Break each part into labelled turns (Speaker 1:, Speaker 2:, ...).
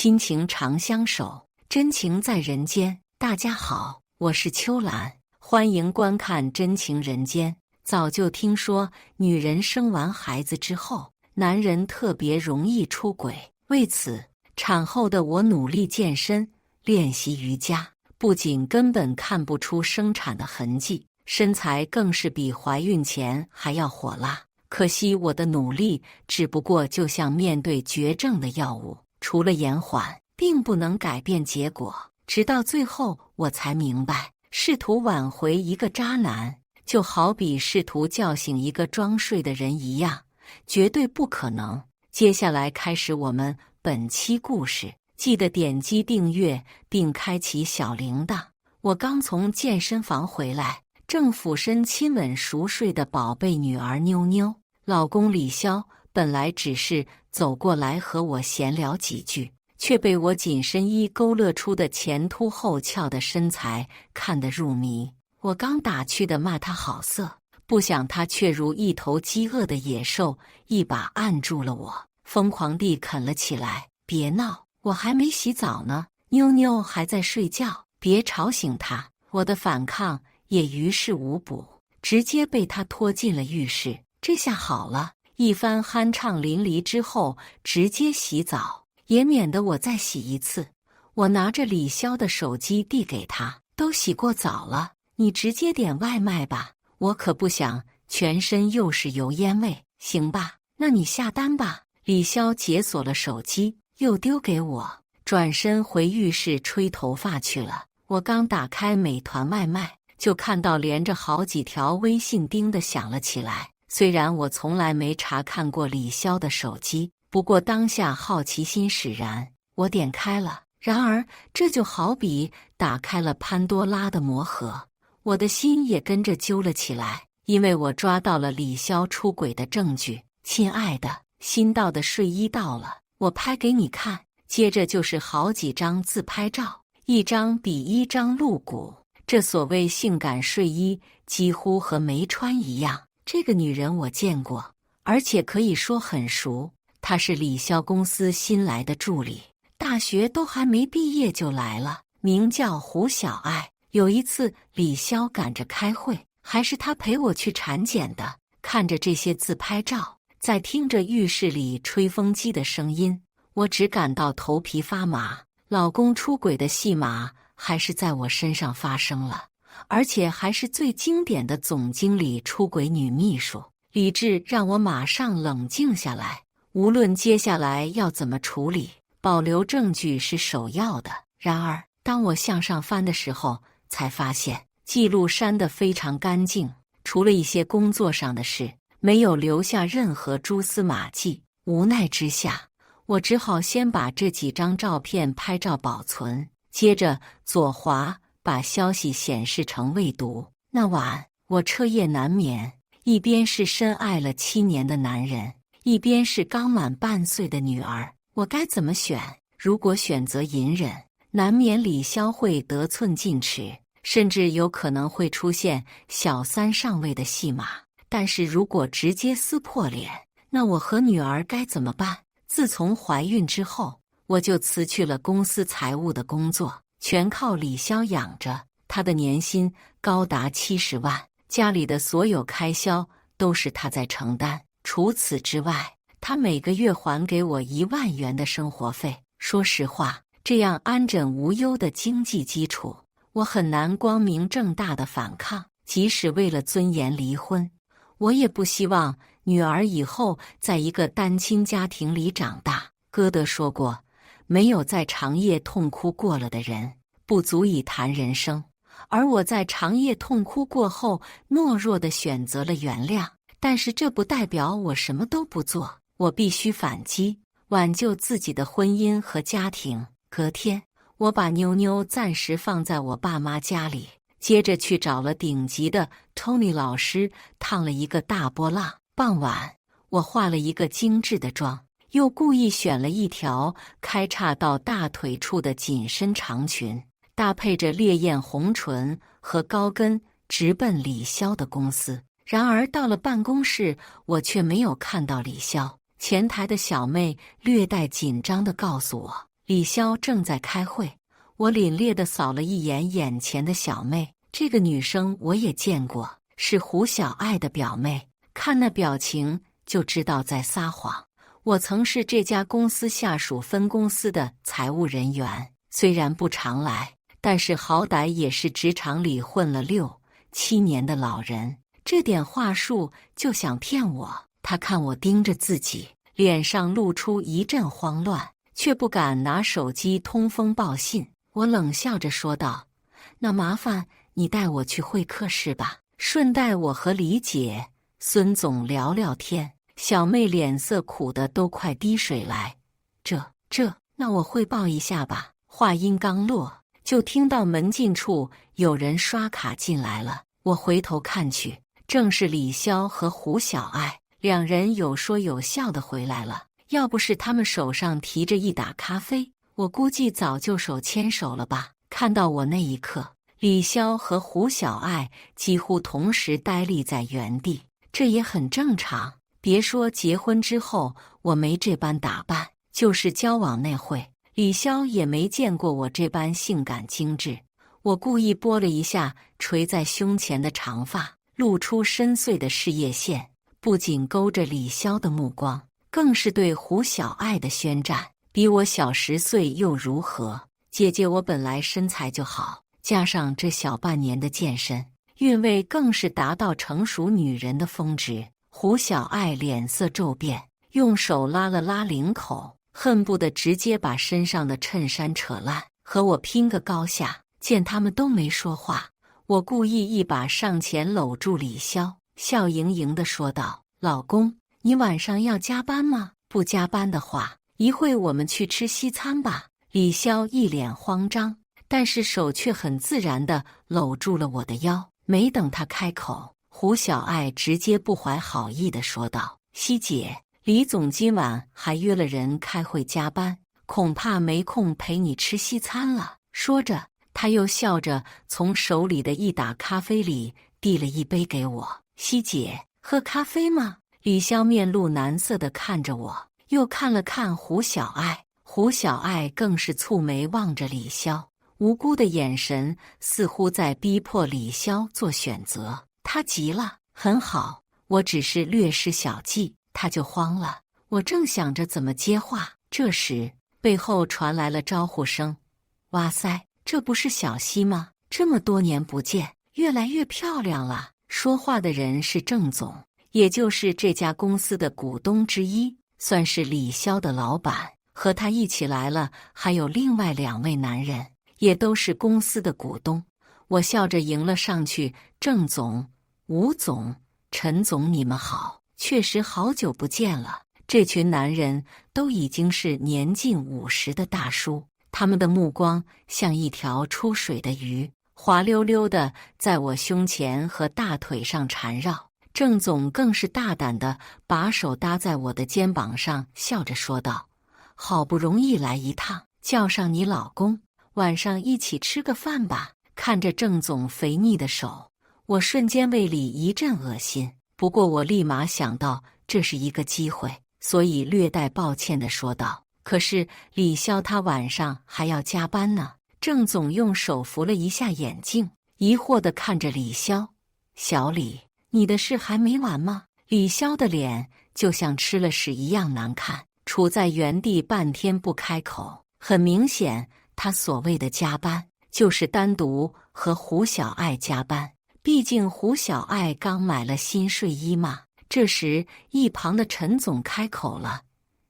Speaker 1: 亲情长相守，真情在人间。大家好，我是秋兰，欢迎观看《真情人间》。早就听说，女人生完孩子之后，男人特别容易出轨。为此，产后的我努力健身，练习瑜伽，不仅根本看不出生产的痕迹，身材更是比怀孕前还要火辣。可惜我的努力只不过就像面对绝症的药物，除了延缓，并不能改变结果。直到最后，我才明白，试图挽回一个渣男，就好比试图叫醒一个装睡的人一样，绝对不可能。接下来开始我们本期故事，记得点击订阅并开启小铃铛。我刚从健身房回来，正俯身亲吻熟睡的宝贝女儿妞妞。老公李潇本来只是走过来和我闲聊几句，却被我紧身衣勾勒出的前凸后翘的身材看得入迷。我刚打趣地骂他好色，不想他却如一头饥饿的野兽，一把按住了我，疯狂地啃了起来。别闹，我还没洗澡呢，妞妞还在睡觉，别吵醒她。我的反抗也于事无补，直接被他拖进了浴室。这下好了，一番酣畅淋漓之后，直接洗澡，也免得我再洗一次。我拿着李潇的手机递给他，都洗过澡了，你直接点外卖吧，我可不想全身又是油烟味。行吧，那你下单吧。李潇解锁了手机，又丢给我，转身回浴室吹头发去了。我刚打开美团外卖，就看到连着好几条微信叮的响了起来。虽然我从来没查看过李潇的手机，不过当下好奇心使然，我点开了。然而这就好比打开了潘多拉的魔盒，我的心也跟着揪了起来，因为我抓到了李潇出轨的证据。亲爱的，新到的睡衣到了，我拍给你看。接着就是好几张自拍照，一张比一张露骨，这所谓性感睡衣几乎和没穿一样。这个女人我见过，而且可以说很熟，她是李潇公司新来的助理，大学都还没毕业就来了，名叫胡小爱。有一次李潇赶着开会，还是她陪我去产检的。看着这些自拍照，再听着浴室里吹风机的声音，我只感到头皮发麻。老公出轨的戏码还是在我身上发生了，而且还是最经典的总经理出轨女秘书。理智让我马上冷静下来，无论接下来要怎么处理，保留证据是首要的。然而当我向上翻的时候，才发现记录删得非常干净，除了一些工作上的事，没有留下任何蛛丝马迹。无奈之下，我只好先把这几张照片拍照保存，接着左滑把消息显示成未读。那晚我彻夜难眠，一边是深爱了7年的男人，一边是刚满半岁的女儿，我该怎么选？如果选择隐忍，难免李潇会得寸进尺，甚至有可能会出现小三上位的戏码。但是如果直接撕破脸，那我和女儿该怎么办？自从怀孕之后，我就辞去了公司财务的工作，全靠李潇养着。他的年薪高达70万，家里的所有开销都是他在承担。除此之外，他每个月还给我1万元的生活费。说实话，这样安枕无忧的经济基础，我很难光明正大的反抗。即使为了尊严离婚，我也不希望女儿以后在一个单亲家庭里长大。歌德说过，没有在长夜痛哭过了的人，不足以谈人生。而我在长夜痛哭过后，懦弱地选择了原谅。但是这不代表我什么都不做，我必须反击，挽救自己的婚姻和家庭。隔天，我把妞妞暂时放在我爸妈家里，接着去找了顶级的 Tony 老师烫了一个大波浪。傍晚，我化了一个精致的妆，又故意选了一条开叉到大腿处的紧身长裙，搭配着烈焰红唇和高跟，直奔李潇的公司。然而到了办公室，我却没有看到李潇。前台的小妹略带紧张地告诉我，李潇正在开会，我凛冽地扫了一眼眼前的小妹，这个女生我也见过，是胡小爱的表妹，看那表情就知道在撒谎。我曾是这家公司下属分公司的财务人员，虽然不常来，但是好歹也是职场里混了6、7年的老人，这点话术就想骗我？他看我盯着自己，脸上露出一阵慌乱，却不敢拿手机通风报信。我冷笑着说道：“那麻烦你带我去会客室吧，顺带我和李姐、孙总聊聊天。”小妹脸色苦得都快滴水来。那我汇报一下吧。话音刚落，就听到门禁处有人刷卡进来了。我回头看去，正是李潇和胡小爱，两人有说有笑的回来了。要不是他们手上提着一打咖啡，我估计早就手牵手了吧。看到我那一刻，李潇和胡小爱几乎同时呆立在原地，这也很正常。别说结婚之后我没这般打扮，就是交往那会，李潇也没见过我这般性感精致。我故意拨了一下垂在胸前的长发，露出深邃的事业线，不仅勾着李潇的目光，更是对胡小爱的宣战。比我小10岁又如何？姐姐我本来身材就好，加上这小半年的健身，韵味更是达到成熟女人的峰值。胡小爱脸色骤变，用手拉了拉领口，恨不得直接把身上的衬衫扯烂，和我拼个高下。见他们都没说话，我故意一把上前搂住李潇，笑盈盈地说道：“老公，你晚上要加班吗？不加班的话，一会我们去吃西餐吧。”李潇一脸慌张，但是手却很自然地搂住了我的腰。没等他开口，胡小爱直接不怀好意地说道：“希姐，李总今晚还约了人开会加班，恐怕没空陪你吃西餐了。”说着，他又笑着从手里的一打咖啡里递了一杯给我。“希姐，喝咖啡吗？”李潇面露难色地看着我，又看了看胡小爱。胡小爱更是蹙眉望着李潇，无辜的眼神似乎在逼迫李潇做选择。他急了：“很好，我只是略施小计。”他就慌了。我正想着怎么接话，这时背后传来了招呼声：“哇塞，这不是小希吗？这么多年不见，越来越漂亮了。”说话的人是郑总，也就是这家公司的股东之一，算是李潇的老板。和他一起来了还有另外2位男人，也都是公司的股东。我笑着迎了上去：“郑总、吴总、陈总，你们好，确实好久不见了。”这群男人都已经是年近50的大叔，他们的目光像一条出水的鱼，滑溜溜的在我胸前和大腿上缠绕。郑总更是大胆的把手搭在我的肩膀上，笑着说道：“好不容易来一趟，叫上你老公，晚上一起吃个饭吧。”看着郑总肥腻的手，我瞬间胃里一阵恶心。不过我立马想到这是一个机会，所以略带抱歉地说道：“可是李潇他晚上还要加班呢。”郑总用手扶了一下眼镜，疑惑地看着李潇：“小李，你的事还没完吗？”李潇的脸就像吃了屎一样难看，处在原地半天不开口。很明显，他所谓的加班就是单独和胡小爱加班，毕竟胡小爱刚买了新睡衣嘛。这时一旁的陈总开口了：“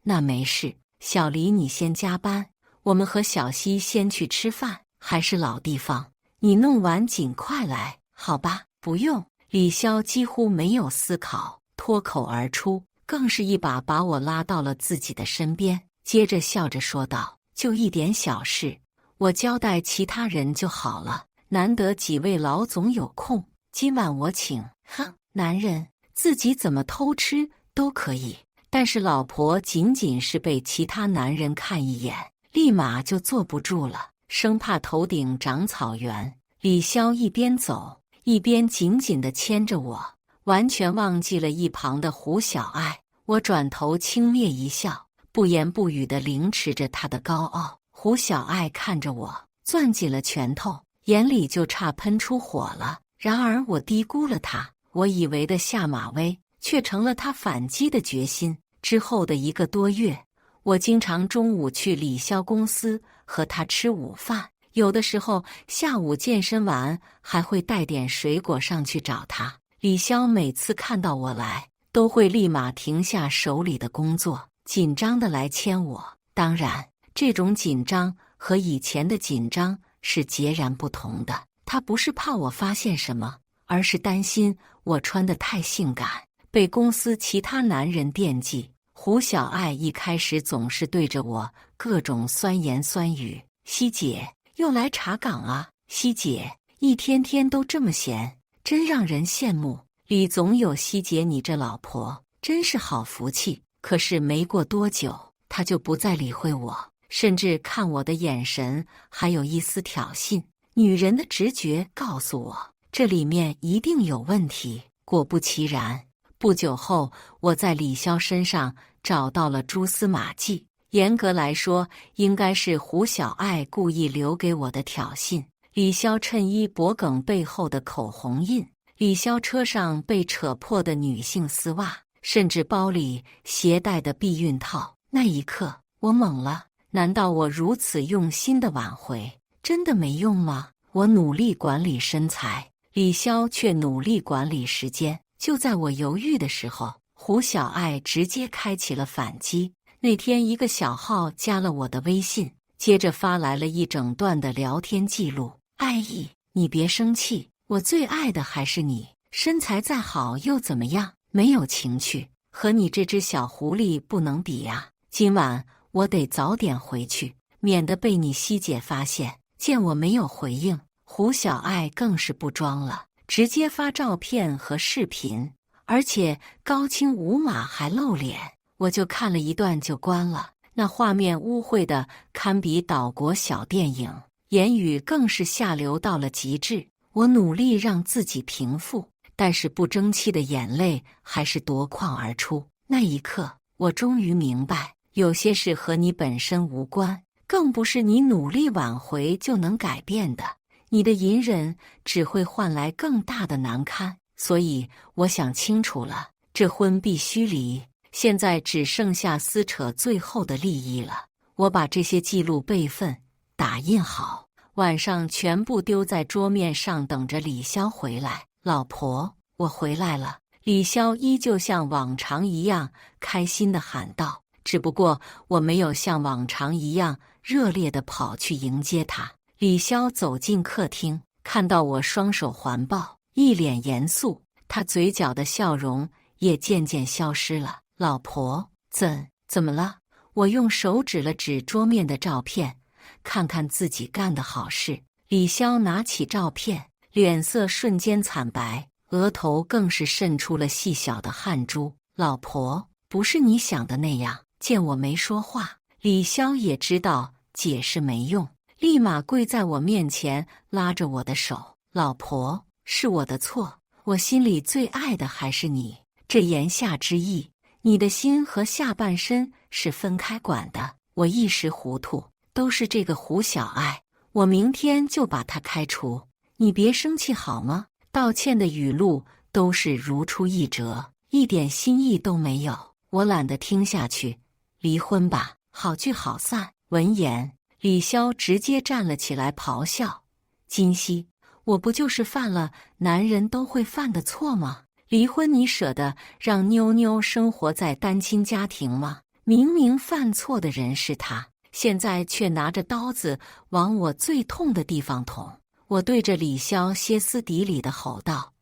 Speaker 1: 那没事，小李你先加班，我们和小希先去吃饭，还是老地方，你弄完尽快来，好吧？”“不用。”李潇几乎没有思考，脱口而出，更是一把把我拉到了自己的身边，接着笑着说道：“就一点小事，我交代其他人就好了，难得几位老总有空，今晚我请。”“哼，男人自己怎么偷吃都可以，但是老婆仅仅是被其他男人看一眼，立马就坐不住了，生怕头顶长草原。”李潇一边走一边紧紧地牵着我，完全忘记了一旁的胡小爱。我转头轻蔑一笑，不言不语地凌迟着他的高傲。胡小爱看着我，攥紧了拳头，眼里就差喷出火了。然而我低估了他，我以为的下马威，却成了他反击的决心。之后的1个多月，我经常中午去李潇公司和他吃午饭，有的时候下午健身完还会带点水果上去找他。李潇每次看到我来，都会立马停下手里的工作，紧张地来牵我。当然，这种紧张和以前的紧张是截然不同的。他不是怕我发现什么，而是担心我穿得太性感，被公司其他男人惦记。胡小爱一开始总是对着我各种酸言酸语：“希姐又来查岗啊，希姐一天天都这么闲，真让人羡慕。李总有希姐你这老婆，真是好福气。”可是没过多久，他就不再理会我，甚至看我的眼神还有一丝挑衅。女人的直觉告诉我，这里面一定有问题。果不其然，不久后，我在李潇身上找到了蛛丝马迹。严格来说，应该是胡小爱故意留给我的挑衅。李潇衬衣脖梗背后的口红印，李潇车上被扯破的女性丝袜，甚至包里携带的避孕套。那一刻，我懵了。难道我如此用心的挽回，真的没用吗？我努力管理身材，李潇却努力管理时间。就在我犹豫的时候，胡小爱直接开启了反击。那天一个小号加了我的微信，接着发来了一整段的聊天记录。爱意，你别生气，我最爱的还是你，身材再好又怎么样？没有情趣，和你这只小狐狸不能比呀。今晚我得早点回去，免得被你希姐发现。见我没有回应，胡小爱更是不装了，直接发照片和视频，而且高清无码还露脸。我就看了一段就关了，那画面污秽的堪比岛国小电影，言语更是下流到了极致。我努力让自己平复，但是不争气的眼泪还是夺眶而出。那一刻，我终于明白，有些事和你本身无关，更不是你努力挽回就能改变的。你的隐忍只会换来更大的难堪。所以我想清楚了，这婚必须离，现在只剩下撕扯最后的利益了。我把这些记录备份打印好，晚上全部丢在桌面上，等着李潇回来。老婆，我回来了。李潇依旧像往常一样开心地喊道，只不过我没有像往常一样热烈地跑去迎接他。李潇走进客厅，看到我双手环抱，一脸严肃，他嘴角的笑容也渐渐消失了。老婆，怎么了？我用手指了指桌面的照片，看看自己干的好事。李潇拿起照片，脸色瞬间惨白，额头更是渗出了细小的汗珠。老婆，不是你想的那样。见我没说话，李潇也知道解释没用，立马跪在我面前，拉着我的手。老婆，是我的错，我心里最爱的还是你。这言下之意，你的心和下半身是分开管的。我一时糊涂，都是这个胡小爱，我明天就把她开除。你别生气好吗？道歉的语录都是如出一辙，一点心意都没有。我懒得听下去，离婚吧，好聚好散。闻言，李潇直接站了起来，咆哮：金熙，我不就是犯了男人都会犯的错吗？离婚你舍得让妞妞生活在单亲家庭吗？明明犯错的人是他，现在却拿着刀子往我最痛的地方捅。我对着李潇歇斯底里地吼道：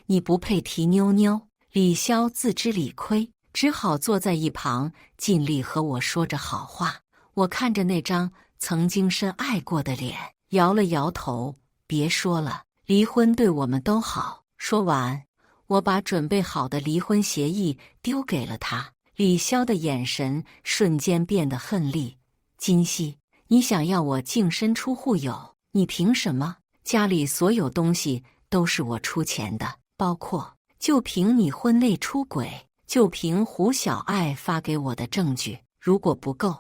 Speaker 1: 你不配提妞妞。李潇自知理亏，只好坐在一旁，尽力和我说着好话。我看着那张曾经深爱过的脸，摇了摇头，别说了，离婚对我们都好。说完，我把准备好的离婚协议丢给了他。李潇的眼神瞬间变得恨厉：金熙，你想要我净身出户有？你凭什么？家里所有东西都是我出钱的，包括就凭你婚内出轨，就凭胡小爱发给我的证据，如果不够，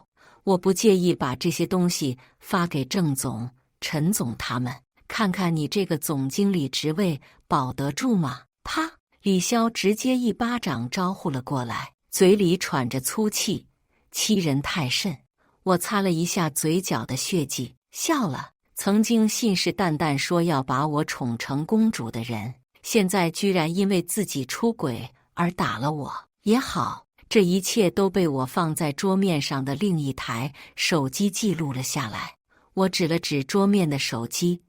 Speaker 1: 我不介意把这些东西发给郑总、陈总他们，看看你这个总经理职位保得住吗？啪！李潇直接一巴掌招呼了过来，嘴里喘着粗气，欺人太甚。我擦了一下嘴角的血迹，笑了。曾经信誓旦旦说要把我宠成公主的人，现在居然因为自己出轨而打了我。也好，这一切都被我放在桌面上的另一台手机记录了下来。我指了指桌面的手机，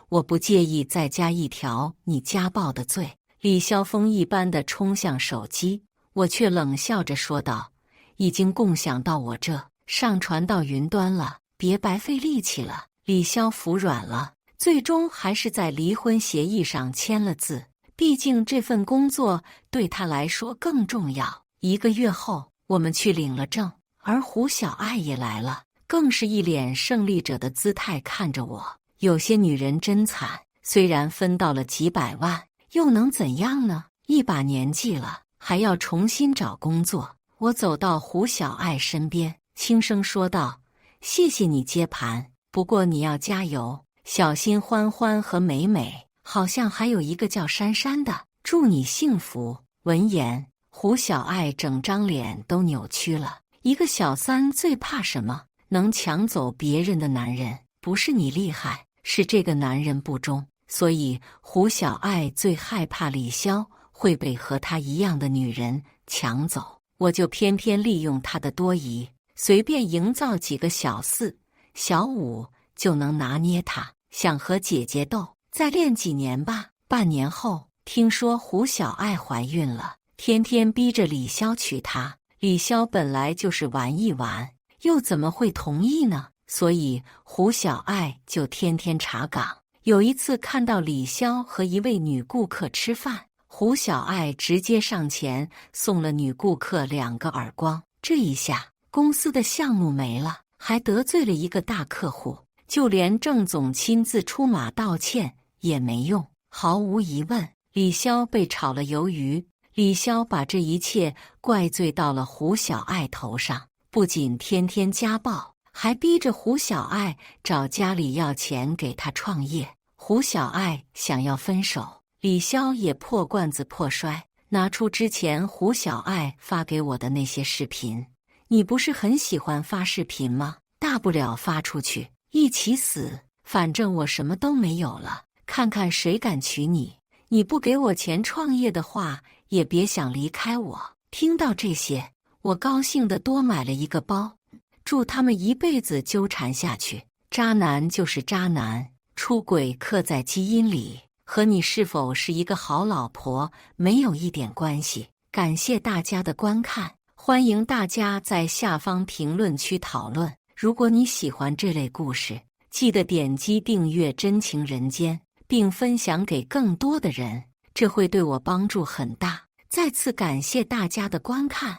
Speaker 1: 我不介意再加一条你家暴的罪。李霄风一般的冲向手机，我却冷笑着说道：已经共享到我这，上传到云端了，别白费力气了。李潇服软了，最终还是在离婚协议上签了字。毕竟这份工作对他来说更重要。1个月后，我们去领了证，而胡小爱也来了，更是一脸胜利者的姿态看着我。有些女人真惨，虽然分到了几百万，又能怎样呢？一把年纪了，还要重新找工作。我走到胡小爱身边，轻声说道：谢谢你接盘。不过你要加油，小心欢欢和美美，好像还有一个叫珊珊的，祝你幸福。闻言，胡小爱整张脸都扭曲了。一个小三最怕什么？能抢走别人的男人。不是你厉害，是这个男人不忠。所以胡小爱最害怕李潇会被和她一样的女人抢走。我就偏偏利用她的多疑，随便营造几个小四小五就能拿捏他，想和姐姐斗，再练几年吧。半年后，听说胡小爱怀孕了，天天逼着李潇娶她。李潇本来就是玩一玩，又怎么会同意呢？所以胡小爱就天天查岗。有一次看到李潇和一位女顾客吃饭，胡小爱直接上前送了女顾客2个耳光。这一下，公司的项目没了，还得罪了一个大客户，就连郑总亲自出马道歉也没用。毫无疑问，李潇被炒了鱿鱼。李潇把这一切怪罪到了胡小爱头上，不仅天天家暴，还逼着胡小爱找家里要钱给他创业。胡小爱想要分手，李潇也破罐子破摔，拿出之前胡小爱发给我的那些视频。你不是很喜欢发视频吗？大不了发出去，一起死，反正我什么都没有了，看看谁敢娶你。你不给我钱创业的话，也别想离开我。听到这些，我高兴地多买了一个包，祝他们一辈子纠缠下去。渣男就是渣男，出轨刻在基因里，和你是否是一个好老婆没有一点关系。感谢大家的观看。欢迎大家在下方评论区讨论。如果你喜欢这类故事，记得点击订阅《真情人间》，并分享给更多的人，这会对我帮助很大。再次感谢大家的观看。